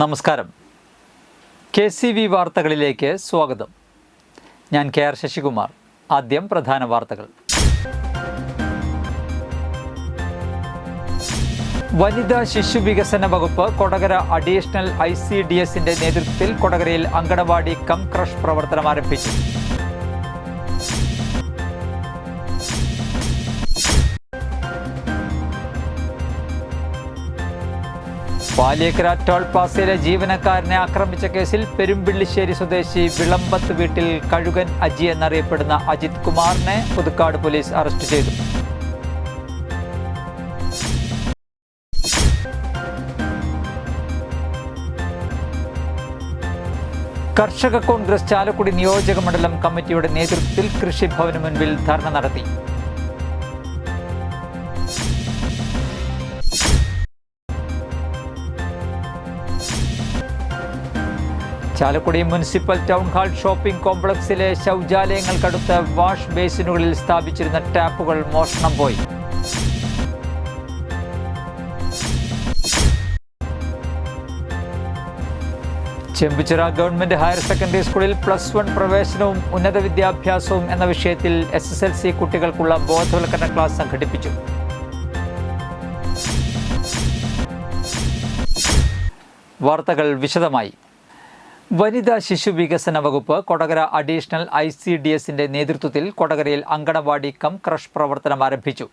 നമസ്കാരം. KCV വാർത്തകളിലേക്ക് സ്വാഗതം. ഞാൻ KR ശശികുമാർ. ആദ്യം പ്രധാന വാർത്തകൾ. വനിതാ ശിശു വികസന വകുപ്പ് കൊടകര അഡീഷണൽ ICDSന്റെ നേതൃത്വത്തിൽ കൊടകരയിൽ അങ്കണവാടി കം ക്രഷ് പ്രവർത്തനം ആരംഭിച്ചു. പാലിയേക്കര ടോൾ പ്ലാസയിലെ ജീവനക്കാരനെ ആക്രമിച്ച കേസിൽ പെരുമ്പിള്ളിശ്ശേരി സ്വദേശി വിളമ്പത്ത് വീട്ടിൽ കഴുകൻ അജി എന്നറിയപ്പെടുന്ന അജിത് കുമാറിനെ പുതുക്കാട് പോലീസ് അറസ്റ്റ് ചെയ്തു. കർഷക കോൺഗ്രസ് ചാലക്കുടി നിയോജക മണ്ഡലം കമ്മിറ്റിയുടെ നേതൃത്വത്തിൽ കൃഷിഭവന് മുൻപിൽ ധർണ നടത്തി. Chalakudy municipal town hall shopping കോംപ്ലക്സിലെ ശൗചാലയങ്ങൾക്കടുത്ത് വാഷ് ബേസിനുകളിൽ സ്ഥാപിച്ചിരുന്ന ടാപ്പുകൾ മോഷണം പോയി. ചെമ്പുച്ചിറ ഗവൺമെന്റ് ഹയർ സെക്കൻഡറി സ്കൂളിൽ +1 പ്രവേശനവും ഉന്നത വിദ്യാഭ്യാസവും എന്ന വിഷയത്തിൽ SSLC കുട്ടികൾക്കുള്ള ബോധവൽക്കരണ ക്ലാസ് സംഘടിപ്പിച്ചു. വാർത്തകൾ വിശദമായി. വനിതാ ശിശു വികസന വകുപ്പ് കൊടകര അഡീഷണൽ ICDSന്റെ നേതൃത്വത്തിൽ കൊടകരയിൽ അങ്കണവാടി കം ക്രഷ് പ്രവർത്തനം ആരംഭിച്ചു.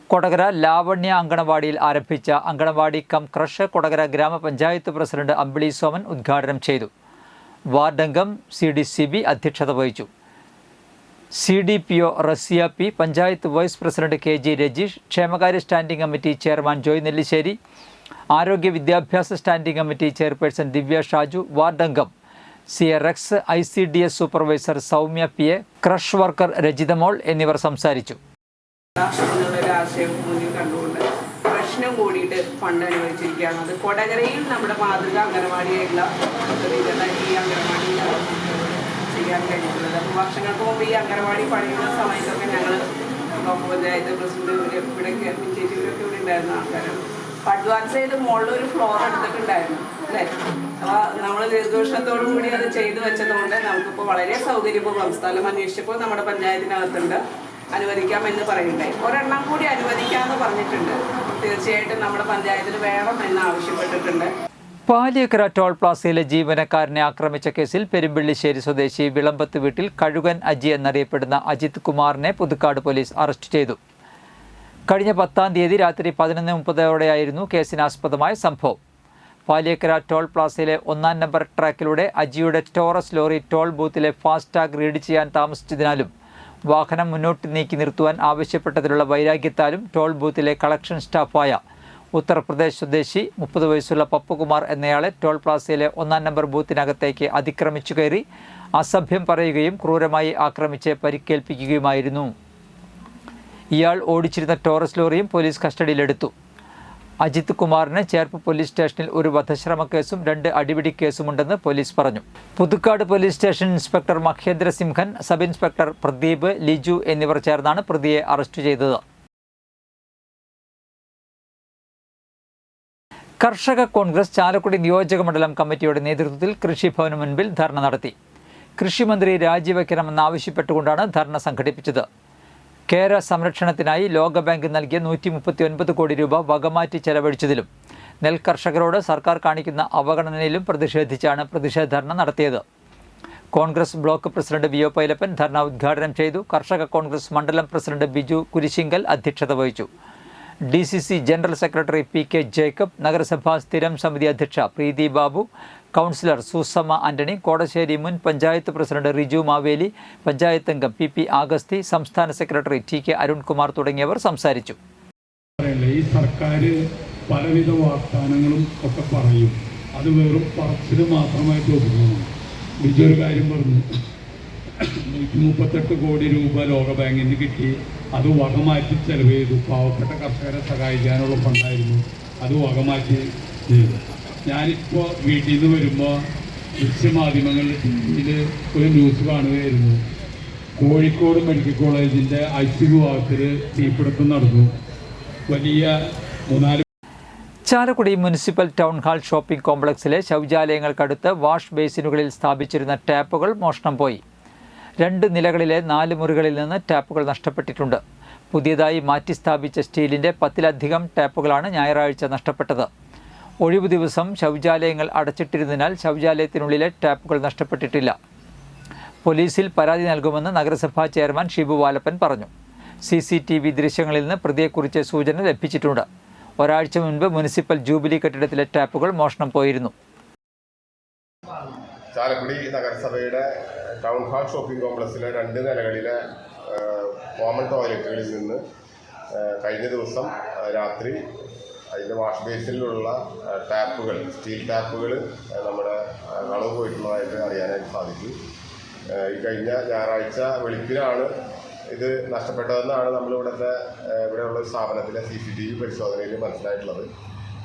കൊടകര ലാവണ്യ അങ്കണവാടിയിൽ ആരംഭിച്ച അങ്കണവാടി കം ക്രഷ് കൊടകര ഗ്രാമപഞ്ചായത്ത് പ്രസിഡന്റ് അമ്പിളി സോമൻ ഉദ്ഘാടനം ചെയ്തു. വാർഡംഗം CDCB അധ്യക്ഷത വഹിച്ചു. CDPO Raziya P, panchayat vice president KG Rajeesh, ക്ഷേമകാര്യ standing committee chairman Joy Nelliserry, ആരോഗ്യ വിദ്യാഭ്യാസ standing committee chairperson Divya Shaju, വാർഡംഗം CRX, ICDS supervisor Soumya PA, creche worker Rajithamol എന്നിവർ സംസാരിച്ചു. പ്രശ്നം കൂടിയിട്ട് ഫണ്ട് അനുവദിച്ചിരിക്കുകയാണ്. അത് കൊടകരയിൽ നമ്മുടെ മാതൃക അംഗനവാടിയായിട്ടുള്ള ഈ അംഗനവാടി ചെയ്യാൻ കഴിഞ്ഞിട്ടുള്ളത്. അപ്പോൾ വർഷങ്ങൾക്ക് മുമ്പ് ഈ അംഗനവാടി പണിയുന്ന സമയത്തൊക്കെ ഞങ്ങൾ ബ്ലോക്ക് പഞ്ചായത്ത് പ്രസിഡന്റ് ഇവിടെയൊക്കെ ചേച്ചി ഇവരൊക്കെ ഇവിടെ ഉണ്ടായിരുന്ന ആൾക്കാരാണ്. അഡ്വാൻസ് ചെയ്ത് മുകളിൽ ഒരു ഫ്ലോർ എടുത്തിട്ടുണ്ടായിരുന്നു അല്ലേ. അപ്പോൾ നമ്മൾ ദീർഘോഷത്തോടു കൂടി അത് ചെയ്തു വെച്ചതുകൊണ്ട് നമുക്കിപ്പോൾ വളരെ സൗകര്യപൂർവ്വം സ്ഥലം അന്വേഷിച്ചപ്പോൾ നമ്മുടെ പഞ്ചായത്തിനകത്തുണ്ട്, അനുവദിക്കാമെന്ന് പറയുന്നുണ്ടായി. ഒരെണ്ണം കൂടി അനുവദിക്കാമെന്ന് പറഞ്ഞിട്ടുണ്ട്. തീർച്ചയായിട്ടും നമ്മുടെ പഞ്ചായത്തിന് വേണം എന്ന് ആവശ്യപ്പെട്ടിട്ടുണ്ട്. പാലിയേക്കര ടോൾ പ്ലാസയിലെ ജീവനക്കാരനെ ആക്രമിച്ച കേസിൽ പെരുമ്പിള്ളിശ്ശേരി സ്വദേശി വിളമ്പത്ത് വീട്ടിൽ കഴുകൻ അജി എന്നറിയപ്പെടുന്ന അജിത് കുമാറിനെ പുതുക്കാട് പോലീസ് അറസ്റ്റ് ചെയ്തു. കഴിഞ്ഞ 10-ാം തീയതി രാത്രി 11:30ഓടെയായിരുന്നു കേസിനാസ്പദമായ സംഭവം. പാലിയേക്കര ടോൾ പ്ലാസയിലെ 1-ാം നമ്പർ ട്രാക്കിലൂടെ അജിയുടെ ടോറസ് ലോറി ടോൾ ബൂത്തിലെ ഫാസ്ടാഗ് റീഡ് ചെയ്യാൻ താമസിച്ചതിനാലും വാഹനം മുന്നോട്ട് നീക്കി നിർത്തുവാൻ ആവശ്യപ്പെട്ടതിലുള്ള വൈരാഗ്യത്താലും ടോൾ ബൂത്തിലെ കളക്ഷൻ സ്റ്റാഫായ ഉത്തർപ്രദേശ് സ്വദേശി 30 വയസ്സുള്ള പപ്പുകുമാർ എന്നയാളെ ടോൾ പ്ലാസയിലെ 1-ാം നമ്പർ ബൂത്തിനകത്തേക്ക് അതിക്രമിച്ചു കയറി അസഭ്യം പറയുകയും ക്രൂരമായി ആക്രമിച്ച് പരിക്കേൽപ്പിക്കുകയുമായിരുന്നു. ഇയാൾ ഓടിച്ചിരുന്ന ടോറസ് ലോറിയും പോലീസ് കസ്റ്റഡിയിലെടുത്തു. അജിത് കുമാറിന് ചേർപ്പ് പോലീസ് സ്റ്റേഷനിൽ ഒരു വധശ്രമ കേസും 2 അടിപിടി കേസുമുണ്ടെന്ന് പോലീസ് പറഞ്ഞു. Puthukkad police station inspector Mahendra Simhan, sub inspector Pradeep, Liju എന്നിവർ ചേർന്നാണ് പ്രതിയെ അറസ്റ്റ് ചെയ്തത്. കർഷക കോൺഗ്രസ് ചാലക്കുടി നിയോജക മണ്ഡലം കമ്മിറ്റിയുടെ നേതൃത്വത്തിൽ കൃഷിഭവന് മുൻപിൽ ധർണ നടത്തി. കൃഷിമന്ത്രി രാജിവെക്കണമെന്നാവശ്യപ്പെട്ടുകൊണ്ടാണ് ധർണ സംഘടിപ്പിച്ചത്. കേര സംരക്ഷണത്തിനായി ലോകബാങ്ക് നൽകിയ 139 കോടി രൂപ വകമാറ്റി ചെലവഴിച്ചതിലും നെൽകർഷകരോട് സർക്കാർ കാണിക്കുന്ന അവഗണനയിലും പ്രതിഷേധിച്ചാണ് പ്രതിഷേധ ധർണ നടത്തിയത്. Congress block president VO Pailappan ധർണ ഉദ്ഘാടനം ചെയ്തു. കർഷക കോൺഗ്രസ് മണ്ഡലം പ്രസിഡന്റ് ബിജു കുരിശിങ്കൽ അധ്യക്ഷത വഹിച്ചു. DCC general secretary PK Jacob, നഗരസഭാ സ്ഥിരം സമിതി അധ്യക്ഷ പ്രീതി ബാബു, കൗൺസിലർ സൂസമ്മ ആന്റണി, കോടശ്ശേരി മുൻ പഞ്ചായത്ത് പ്രസിഡന്റ് റിജു മാവേലി, പഞ്ചായത്ത് അംഗം PP ആഗസ്തി, സംസ്ഥാന സെക്രട്ടറി TK അരുൺകുമാർ തുടങ്ങിയവർ സംസാരിച്ചു. ഈ സർക്കാർ പലവിധ വാഗ്ദാനങ്ങളും ഒക്കെ പറയും, അത് വെറും പറച്ചിൽ മാത്രമായിട്ട് ഒതുങ്ങുന്നു. ബിജു ഒരു കാര്യം പറഞ്ഞു, 138 കോടി രൂപ ലോകബാങ്കിന് കിട്ടി, അത് വകമാറ്റി ചെലവ് ചെയ്തു. പാവപ്പെട്ട കർഷകരെ സഹായിക്കാനുള്ള ഫണ്ടായിരുന്നു, അത് വകമാറ്റി ചെയ്തു. ഞാനിപ്പോൾ വീട്ടിൽ നിന്ന് വരുമ്പോൾ ദൃശ്യമാധ്യമങ്ങളിൽ TV-യിൽ ഒരു ന്യൂസ് കാണുകയായിരുന്നു. കോഴിക്കോട് മെഡിക്കൽ കോളേജിൻ്റെ ICU ഭാഗത്തിൽ തീപിടുത്തം നടന്നു. വലിയ 3-4 Chalakudy municipal town hall shopping കോംപ്ലക്സിലെ ശൗചാലയങ്ങൾക്കടുത്ത് വാഷ് ബേസിനുകളിൽ സ്ഥാപിച്ചിരുന്ന ടാപ്പുകൾ മോഷണം പോയി. 2 നിലകളിലെ 4 മുറികളിൽ നിന്ന് ടാപ്പുകൾ നഷ്ടപ്പെട്ടിട്ടുണ്ട്. പുതിയതായി മാറ്റി സ്ഥാപിച്ച സ്റ്റീലിൻ്റെ 10-ലധികം ടാപ്പുകളാണ് ഞായറാഴ്ച നഷ്ടപ്പെട്ടത്. ഒഴിവു ദിവസം ശൗചാലയങ്ങൾ അടച്ചിട്ടിരുന്നതിനാൽ ശൗചാലയത്തിനുള്ളിലെ ടാപ്പുകൾ നഷ്ടപ്പെട്ടിട്ടില്ല. പോലീസിൽ പരാതി നൽകുമെന്ന് നഗരസഭാ ചെയർമാൻ ഷിബു വാലപ്പൻ പറഞ്ഞു. CCTV ദൃശ്യങ്ങളിൽ നിന്ന് പ്രതിയെക്കുറിച്ച് സൂചന ലഭിച്ചിട്ടുണ്ട്. ഒരാഴ്ച മുൻപ് മുനിസിപ്പൽ ജൂബിലി കെട്ടിടത്തിലെ ടാപ്പുകൾ മോഷണം പോയിരുന്നു. ചാലക്കുടി നഗരസഭയുടെ ടൗൺ ഹാൾ ഷോപ്പിംഗ് കോംപ്ലക്സിലെ 2 നിലകളിലെ കോമൺ ടോയ്ലറ്റുകളിൽ നിന്ന് കഴിഞ്ഞ ദിവസം രാത്രി അതിൻ്റെ വാഷ് ബേസിലുള്ള ടാപ്പുകൾ, സ്റ്റീൽ ടാപ്പുകൾ നമ്മുടെ കളവ് പോയിട്ടുള്ളതായിട്ട് അറിയാനായിട്ട് സാധിച്ചു. ഈ കഴിഞ്ഞ ഞായറാഴ്ച വെളുപ്പിനാണ് ഇത് നഷ്ടപ്പെട്ടതെന്നാണ് ഇവിടെയുള്ള സ്ഥാപനത്തിലെ CCTV പരിശോധനയിൽ മനസ്സിലായിട്ടുള്ളത്.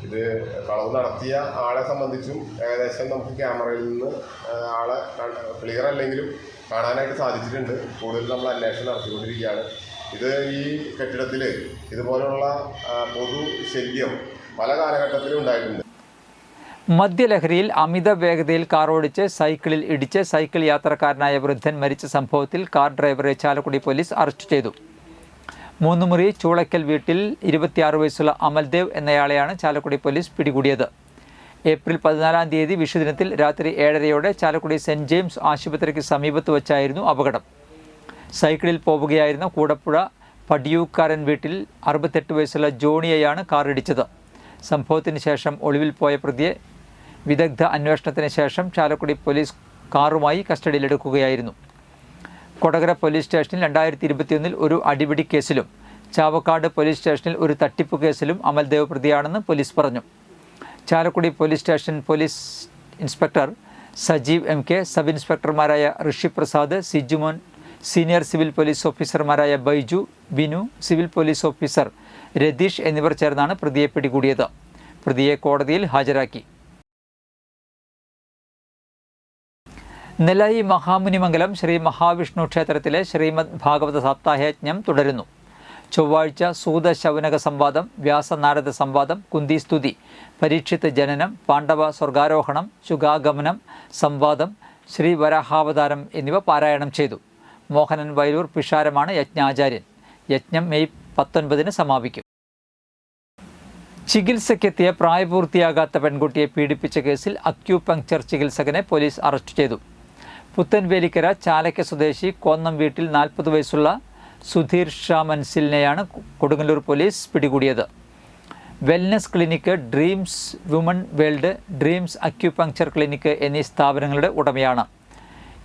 ഇത് കളവ് നടത്തിയ ആളെ സംബന്ധിച്ചും ഏകദേശം നമുക്ക് ക്യാമറയിൽ നിന്ന് ആളെ ക്ലിയർ അല്ലെങ്കിലും കാണാനായിട്ട് സാധിച്ചിട്ടുണ്ട്. കൂടുതൽ നമ്മൾ അന്വേഷണം നടത്തിക്കൊണ്ടിരിക്കുകയാണ്. ഇത് ഈ കെട്ടിടത്തിൽ ഇതുപോലുള്ള പൊതു ശല്യം പല കാലഘട്ടത്തിലും ഉണ്ടായിട്ടുണ്ട്. മദ്യലഹരിയിൽ അമിത വേഗതയിൽ കാർ ഓടിച്ച് സൈക്കിളിൽ ഇടിച്ച് സൈക്കിൾ യാത്രക്കാരനായ വൃദ്ധൻ മരിച്ച സംഭവത്തിൽ കാർ ഡ്രൈവറെ ചാലക്കുടി പോലീസ് അറസ്റ്റ് ചെയ്തു. 3 മുറി ചൂളയ്ക്കൽ വീട്ടിൽ 26 വയസ്സുള്ള അമൽദേവ് എന്നയാളെയാണ് ചാലക്കുടി പോലീസ് പിടികൂടിയത്. ഏപ്രിൽ 14-ാം തീയതി വിഷുദിനത്തിൽ രാത്രി 7:30-യോടെ ചാലക്കുടി സെൻറ് ജെയിംസ് ആശുപത്രിക്ക് സമീപത്ത് വച്ചായിരുന്നു അപകടം. സൈക്കിളിൽ പോവുകയായിരുന്ന കൂടപ്പുഴ പടിയൂക്കാരൻ വീട്ടിൽ 68 വയസ്സുള്ള ജോണിയെയാണ് കാർ ഇടിച്ചത്. സംഭവത്തിന് ശേഷം ഒളിവിൽ പോയ പ്രതിയെ വിദഗ്ധ അന്വേഷണത്തിന് ശേഷം ചാലക്കുടി പോലീസ് കാറുമായി കസ്റ്റഡിയിലെടുക്കുകയായിരുന്നു. കൊടകര പോലീസ് സ്റ്റേഷനിൽ 2021 ഒരു അടിപിടി കേസിലും ചാവക്കാട് പോലീസ് സ്റ്റേഷനിൽ ഒരു തട്ടിപ്പ് കേസിലും അമൽദേവ് പ്രതിയാണെന്ന് പോലീസ് പറഞ്ഞു. Chalakudy police station police inspector Sajeev MK, sub ഇൻസ്പെക്ടർമാരായ Rishi Prasad, Sijumon, senior civil police ഓഫീസർമാരായ Baiju, Binu, civil police officer Ratheesh എന്നിവർ ചേർന്നാണ് പ്രതിയെ പിടികൂടിയത്. പ്രതിയെ കോടതിയിൽ ഹാജരാക്കി. നെല്ലായി മഹാമുനിമംഗലം ശ്രീ മഹാവിഷ്ണു ക്ഷേത്രത്തിലെ ശ്രീമദ് ഭാഗവത സപ്താഹയജ്ഞം തുടരുന്നു. ചൊവ്വാഴ്ച സൂത ശൗനക സംവാദം, വ്യാസനാരദ സംവാദം, കുന്തിസ്തുതി, പരീക്ഷിത് ജനനം, പാണ്ഡവ സ്വർഗാരോഹണം, ശുഗാഗമനം സംവാദം, ശ്രീ വരാഹാവതാരം എന്നിവ പാരായണം ചെയ്തു. മോഹനൻ വയലൂർ പിഷാരമാണ് യജ്ഞാചാര്യൻ. യജ്ഞം മെയ് 19-ന് സമാപിക്കും. ചികിത്സയ്ക്കെത്തിയ പ്രായപൂർത്തിയാകാത്ത പെൺകുട്ടിയെ പീഡിപ്പിച്ച കേസിൽ അക്യൂപങ്ക്ചർ ചികിത്സകനെ പോലീസ് അറസ്റ്റ് ചെയ്തു. പുത്തൻവേലിക്കര ചാലയ്ക്ക സ്വദേശി കോന്നം വീട്ടിൽ 40 വയസ്സുള്ള സുധീർ ഷാ മൻസിലിനെയാണ് കൊടുങ്ങല്ലൂർ പോലീസ് പിടികൂടിയത്. Wellness clinic, dreams woman world, dreams acupuncture clinic എന്നീ സ്ഥാപനങ്ങളുടെ ഉടമയാണ്.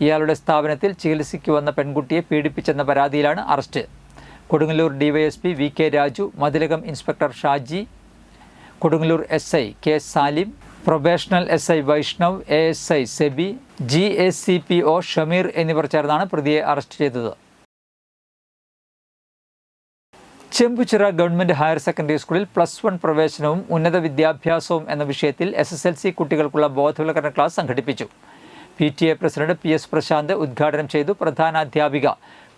ഇയാളുടെ സ്ഥാപനത്തിൽ ചികിത്സയ്ക്ക് വന്ന പെൺകുട്ടിയെ പീഡിപ്പിച്ചെന്ന പരാതിയിലാണ് arrest. Kodungallur DYSP VK Raju, Mathilakam inspector Shaji, Kodungallur SI K Salim, probational SI Vaishnav, ASI Sebi, GACPO Shameer എന്നിവർ ചേർന്നാണ് പ്രതിയെ അറസ്റ്റ് ചെയ്തത്. ചെമ്പുച്ചിറ ഗവൺമെൻറ് ഹയർ സെക്കൻഡറി സ്കൂളിൽ +1 പ്രവേശനവും ഉന്നത വിദ്യാഭ്യാസവും എന്ന വിഷയത്തിൽ SSLC കുട്ടികൾക്കുള്ള ബോധവൽക്കരണ ക്ലാസ് സംഘടിപ്പിച്ചു. PTA പ്രസിഡന്റ് PS പ്രശാന്ത് ഉദ്ഘാടനം ചെയ്തു. പ്രധാനാധ്യാപിക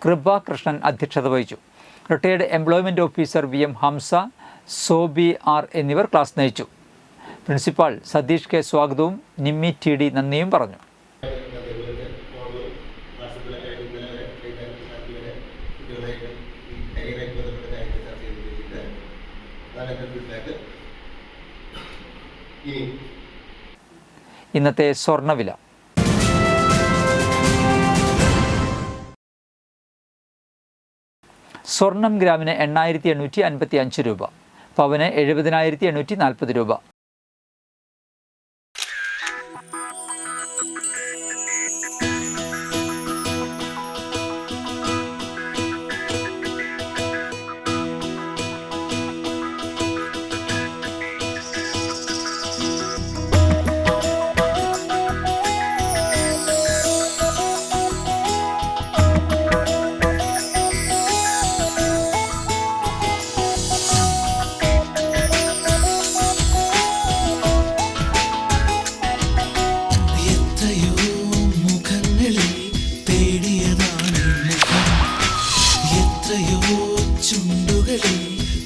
കൃപ കൃഷ്ണൻ അധ്യക്ഷത വഹിച്ചു. Retired employment officer VM Hamsa, Sobi R എന്നിവർ ക്ലാസ് നയിച്ചു. പ്രിൻസിപ്പാൾ സതീഷ് K സ്വാഗതവും നിമ്മി TD നന്ദിയും പറഞ്ഞു. ഇന്നത്തെ സ്വർണ്ണവില. സ്വർണം ഗ്രാമിന് 8,855 രൂപ, പവന് 70,840 രൂപ. ചുണ്ടുകളിൽ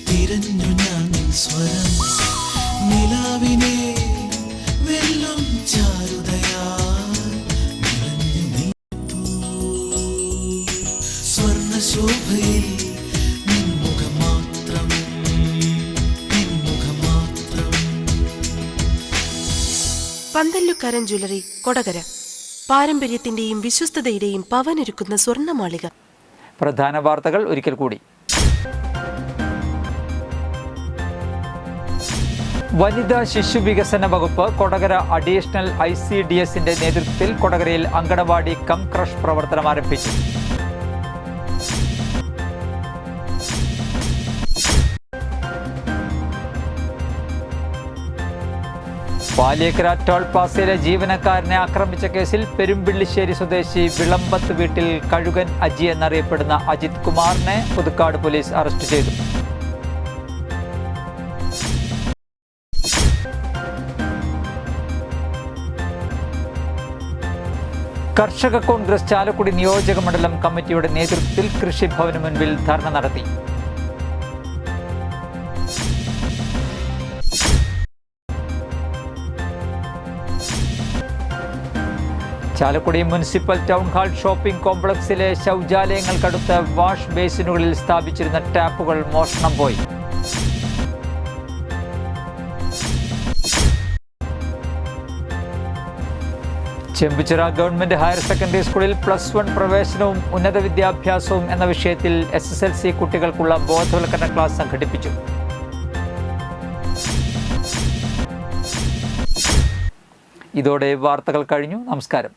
തിരഞ്ഞു ഞാൻ സ്വരം പന്തല്ലുക്കാരൻ ജ്വല്ലറി, കൊടകര. പാരമ്പര്യത്തിന്റെയും വിശ്വസ്തതയുടെയും പവനൊരുക്കുന്ന സ്വർണ്ണമാളിക. പ്രധാന വാർത്തകൾ ഒരിക്കൽ കൂടി. വനിതാ ശിശു വികസന വകുപ്പ് കൊടകര അഡീഷണൽ ICDSന്റെ നേതൃത്വത്തിൽ കൊടകരയിൽ അങ്കണവാടി കം ക്രഷ് പ്രവർത്തനം ആരംഭിച്ചു. പാലിയേക്കര ടോൾ പ്ലാസയിലെ ജീവനക്കാരനെ ആക്രമിച്ച കേസിൽ പെരുമ്പിള്ളിശ്ശേരി സ്വദേശി വിളമ്പത്ത് വീട്ടിൽ കഴുകൻ അജി എന്നറിയപ്പെടുന്ന അജിത് കുമാറിനെ പുതുക്കാട് പോലീസ് അറസ്റ്റ് ചെയ്തു. കർഷക കോൺഗ്രസ് ചാലക്കുടി നിയോജക മണ്ഡലം കമ്മിറ്റിയുടെ നേതൃത്വത്തിൽ കൃഷിഭവന് മുൻപിൽ ധർണ നടത്തി. Chalakudy municipal town hall shopping കോംപ്ലക്സിലെ ശൗചാലയങ്ങൾക്കടുത്ത് വാഷ് ബേസിനുകളിൽ സ്ഥാപിച്ചിരുന്ന ടാപ്പുകൾ മോഷണം പോയി. ചെമ്പുച്ചിറ ഗവൺമെന്റ് ഹയർ സെക്കൻഡറി സ്കൂളിൽ +1 പ്രവേശനവും ഉന്നത വിദ്യാഭ്യാസവും എന്ന വിഷയത്തിൽ SSLC കുട്ടികൾക്കുള്ള ബോധവൽക്കരണ ക്ലാസ് സംഘടിപ്പിച്ചു. ഇതോടെ വാർത്തകൾ കഴിഞ്ഞു. നമസ്കാരം.